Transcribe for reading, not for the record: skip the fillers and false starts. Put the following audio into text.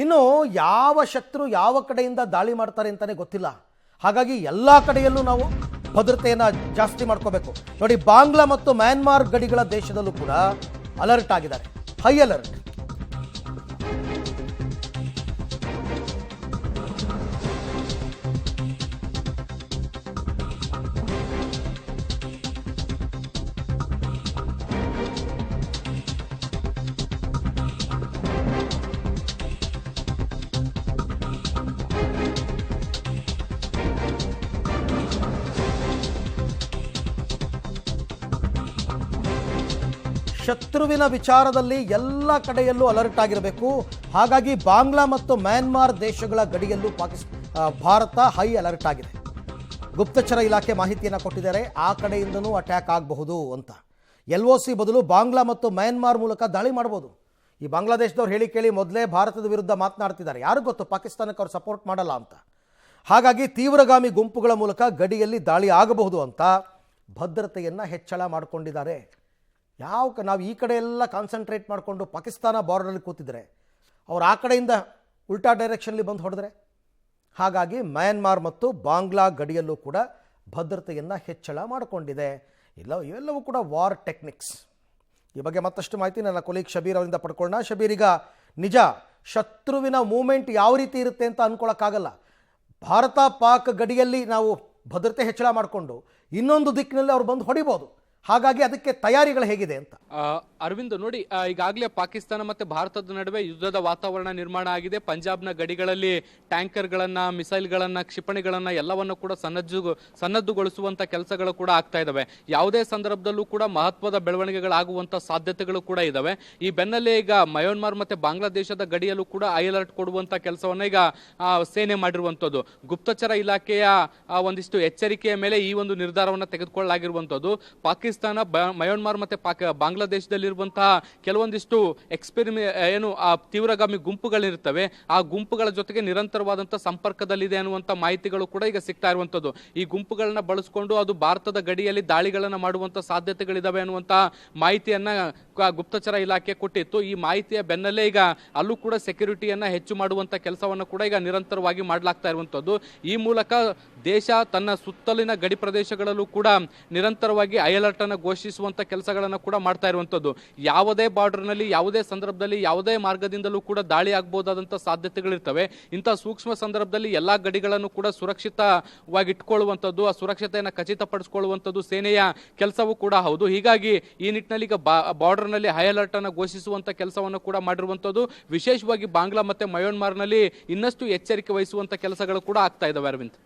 ಇನ್ನು ಯಾವ ಶತ್ರು ಯಾವ ಕಡೆಯಿಂದ ದಾಳಿ ಮಾಡ್ತಾರೆ ಅಂತಾನೆ ಗೊತ್ತಿಲ್ಲ. ಹಾಗಾಗಿ ಎಲ್ಲ ಕಡೆಯಲ್ಲೂ ನಾವು ಭದ್ರತೆಯನ್ನು ಜಾಸ್ತಿ ಮಾಡ್ಕೋಬೇಕು. ನೋಡಿ, ಬಾಂಗ್ಲಾ ಮತ್ತು ಮ್ಯಾನ್ಮಾರ್ ಗಡಿಗಳ ದೇಶದಲ್ಲೂ ಕೂಡ ಅಲರ್ಟ್ ಆಗಿದ್ದಾರೆ, ಹೈ ಅಲರ್ಟ್. ಶತ್ರುವಿನ ವಿಚಾರದಲ್ಲಿ ಎಲ್ಲ ಕಡೆಯಲ್ಲೂ ಅಲರ್ಟ್ ಆಗಿರಬೇಕು. ಹಾಗಾಗಿ ಬಾಂಗ್ಲಾ ಮತ್ತು ಮ್ಯಾನ್ಮಾರ್ ದೇಶಗಳ ಗಡಿಯಲ್ಲೂ ಭಾರತ ಹೈ ಅಲರ್ಟ್ ಆಗಿದೆ. ಗುಪ್ತಚರ ಇಲಾಖೆ ಮಾಹಿತಿಯನ್ನು ಕೊಟ್ಟಿದ್ದಾರೆ, ಆ ಕಡೆಯಿಂದನೂ ಅಟ್ಯಾಕ್ ಆಗಬಹುದು ಅಂತ. LOC ಬದಲು ಬಾಂಗ್ಲಾ ಮತ್ತು ಮ್ಯಾನ್ಮಾರ್ ಮೂಲಕ ದಾಳಿ ಮಾಡ್ಬೋದು. ಈ ಬಾಂಗ್ಲಾದೇಶದವ್ರು ಹೇಳಿ ಕೇಳಿ ಮೊದಲೇ ಭಾರತದ ವಿರುದ್ಧ ಮಾತನಾಡ್ತಿದ್ದಾರೆ. ಯಾರಿಗೂ ಗೊತ್ತು ಪಾಕಿಸ್ತಾನಕ್ಕೆ ಅವ್ರು ಸಪೋರ್ಟ್ ಮಾಡಲ್ಲ ಅಂತ. ಹಾಗಾಗಿ ತೀವ್ರಗಾಮಿ ಗುಂಪುಗಳ ಮೂಲಕ ಗಡಿಯಲ್ಲಿ ದಾಳಿ ಆಗಬಹುದು ಅಂತ ಭದ್ರತೆಯನ್ನು ಹೆಚ್ಚಳ ಮಾಡಿಕೊಂಡಿದ್ದಾರೆ. ನಾವು ಈ ಕಡೆ ಎಲ್ಲ ಕಾನ್ಸಂಟ್ರೇಟ್ ಮಾಡಿಕೊಂಡು ಪಾಕಿಸ್ತಾನ ಬಾರ್ಡರಲ್ಲಿ ಕೂತಿದ್ರೆ ಅವ್ರು ಆ ಕಡೆಯಿಂದ ಉಲ್ಟಾ ಡೈರೆಕ್ಷನ್ಲಿ ಬಂದು ಹೊಡೆದ್ರೆ, ಹಾಗಾಗಿ ಮ್ಯಾನ್ಮಾರ್ ಮತ್ತು ಬಾಂಗ್ಲಾ ಗಡಿಯಲ್ಲೂ ಕೂಡ ಭದ್ರತೆಯನ್ನು ಹೆಚ್ಚಳ ಮಾಡಿಕೊಂಡಿದೆ. ಇವೆಲ್ಲವೂ ಕೂಡ ವಾರ್ ಟೆಕ್ನಿಕ್ಸ್. ಈ ಬಗ್ಗೆ ಮತ್ತಷ್ಟು ಮಾಹಿತಿ ನನ್ನ ಕೊಲೀಗ್ ಶಬೀರ್ ಅವರಿಂದ ಪಡ್ಕೊಳ್ಳೋಣ. ಶಬೀರ್, ಈಗ ನಿಜ ಶತ್ರುವಿನ ಮೂವ್ಮೆಂಟ್ ಯಾವ ರೀತಿ ಇರುತ್ತೆ ಅಂತ ಅಂದ್ಕೊಳ್ಳೋಕ್ಕಾಗಲ್ಲ. ಭಾರತ ಪಾಕ್ ಗಡಿಯಲ್ಲಿ ನಾವು ಭದ್ರತೆ ಹೆಚ್ಚಳ ಮಾಡಿಕೊಂಡು ಇನ್ನೊಂದು ದಿಕ್ಕಿನಲ್ಲಿ ಅವ್ರು ಬಂದು ಹೊಡಿಬೋದು. ಹಾಗಾಗಿ ಅದಕ್ಕೆ ತಯಾರಿಗಳು ಹೇಗಿದೆ ಅಂತ ಅರವಿಂದ್ ನೋಡಿ, ಈಗಾಗಲೇ ಪಾಕಿಸ್ತಾನ ಮತ್ತೆ ಭಾರತದ ನಡುವೆ ಯುದ್ಧದ ವಾತಾವರಣ ನಿರ್ಮಾಣ ಆಗಿದೆ. ಪಂಜಾಬ್ನ ಗಡಿಗಳಲ್ಲಿ ಟ್ಯಾಂಕರ್ಗಳನ್ನ, ಮಿಸೈಲ್ಗಳನ್ನ, ಕ್ಷಿಪಣಿಗಳನ್ನ ಎಲ್ಲವನ್ನು ಕೂಡ ಸನ್ನದ್ದುಗೊಳಿಸುವಂತ ಕೆಲಸಗಳು ಕೂಡ ಆಗ್ತಾ ಇದಾವೆ. ಯಾವುದೇ ಸಂದರ್ಭದಲ್ಲೂ ಕೂಡ ಮಹತ್ವದ ಬೆಳವಣಿಗೆಗಳಾಗುವಂತ ಸಾಧ್ಯತೆಗಳು ಕೂಡ ಇದಾವೆ. ಈ ಬೆನ್ನಲ್ಲೇ ಈಗ ಮಯನ್ಮಾರ್ ಮತ್ತೆ ಬಾಂಗ್ಲಾದೇಶದ ಗಡಿಯಲ್ಲೂ ಕೂಡ ಹೈ ಅಲರ್ಟ್ ಕೊಡುವಂತ ಕೆಲಸವನ್ನ ಈಗ ಸೇನೆ ಮಾಡಿರುವಂತದ್ದು. ಗುಪ್ತಚರ ಇಲಾಖೆಯ ಒಂದಿಷ್ಟು ಎಚ್ಚರಿಕೆಯ ಮೇಲೆ ಈ ಒಂದು ನಿರ್ಧಾರವನ್ನು ತೆಗೆದುಕೊಳ್ಳಲಾಗಿರುವಂತದ್ದು. ಪಾಕಿಸ್ತಾನ, ಮಯನ್ಮಾರ್ ಮತ್ತೆ ಬಾಂಗ್ಲಾದೇಶದಲ್ಲಿರುವಂತಹ ಕೆಲವೊಂದಿಷ್ಟು ತೀವ್ರಗಾಮಿ ಗುಂಪುಗಳಿರ್ತವೆ. ಆ ಗುಂಪುಗಳ ಜೊತೆಗೆ ನಿರಂತರವಾದಂತಹ ಸಂಪರ್ಕದಲ್ಲಿದೆ ಅನ್ನುವಂತ ಮಾಹಿತಿಗಳು ಕೂಡ ಈಗ ಸಿಗ್ತಾ ಇರುವಂತದ್ದು. ಈ ಗುಂಪುಗಳನ್ನ ಬಳಸಿಕೊಂಡು ಅದು ಭಾರತದ ಗಡಿಯಲ್ಲಿ ದಾಳಿಗಳನ್ನ ಮಾಡುವಂತ ಸಾಧ್ಯತೆಗಳಿದಾವೆ ಅನ್ನುವಂತ ಮಾಹಿತಿಯನ್ನ ಗುಪ್ತಚರ ಇಲಾಖೆ ಕೊಟ್ಟಿತ್ತು. ಈ ಮಾಹಿತಿಯ ಬೆನ್ನಲ್ಲೇ ಈಗ ಅಲ್ಲೂ ಕೂಡ ಸೆಕ್ಯೂರಿಟಿಯನ್ನ ಹೆಚ್ಚು ಮಾಡುವಂತ ಕೆಲಸವನ್ನು ಕೂಡ ಈಗ ನಿರಂತರವಾಗಿ ಮಾಡಲಾಗ್ತಾ ಇರುವಂತದ್ದು. ಈ ಮೂಲಕ ದೇಶ ತನ್ನ ಸುತ್ತಲಿನ ಗಡಿ ಪ್ರದೇಶಗಳಲ್ಲೂ ಕೂಡ ನಿರಂತರವಾಗಿ ಹೈ ಅಲರ್ಟ್ ಅನ್ನು ಘೋಷಿಸುವಂತ ಕೆಲಸಗಳನ್ನು ಕೂಡ ಮಾಡ್ತಾ ಇರುವಂತದ್ದು. ಯಾವುದೇ ಬಾರ್ಡರ್ ನಲ್ಲಿ, ಯಾವುದೇ ಸಂದರ್ಭದಲ್ಲಿ, ಯಾವುದೇ ಮಾರ್ಗದಿಂದಲೂ ಕೂಡ ದಾಳಿ ಆಗಬಹುದಾದಂತಹ ಸಾಧ್ಯತೆಗಳಿರ್ತವೆ. ಇಂತಹ ಸೂಕ್ಷ್ಮ ಸಂದರ್ಭದಲ್ಲಿ ಎಲ್ಲಾ ಗಡಿಗಳನ್ನು ಕೂಡ ಸುರಕ್ಷಿತವಾಗಿ ಇಟ್ಕೊಳ್ಳುವಂಥದ್ದು, ಆ ಸುರಕ್ಷತೆಯನ್ನು ಖಚಿತಪಡಿಸಿಕೊಳ್ಳುವಂಥದ್ದು ಸೇನೆಯ ಕೆಲಸವೂ ಕೂಡ ಹೌದು. ಹೀಗಾಗಿ ಈ ನಿಟ್ಟಿನಲ್ಲಿ ಈಗ ಬಾರ್ಡರ್ ನಲ್ಲಿ ಹೈ ಅಲರ್ಟ್ ಅನ್ನು ಘೋಷಿಸುವಂತ ಕೆಲಸವನ್ನು ಕೂಡ ಮಾಡಿರುವಂತದ್ದು. ವಿಶೇಷವಾಗಿ ಬಾಂಗ್ಲಾ ಮತ್ತೆ ಮಯನ್ಮಾರ್ ನಲ್ಲಿ ಇನ್ನಷ್ಟು ಎಚ್ಚರಿಕೆ ವಹಿಸುವಂತ ಕೆಲಸಗಳು ಕೂಡ ಆಗ್ತಾ ಇದಾವೆ. ಅರವಿಂದ್.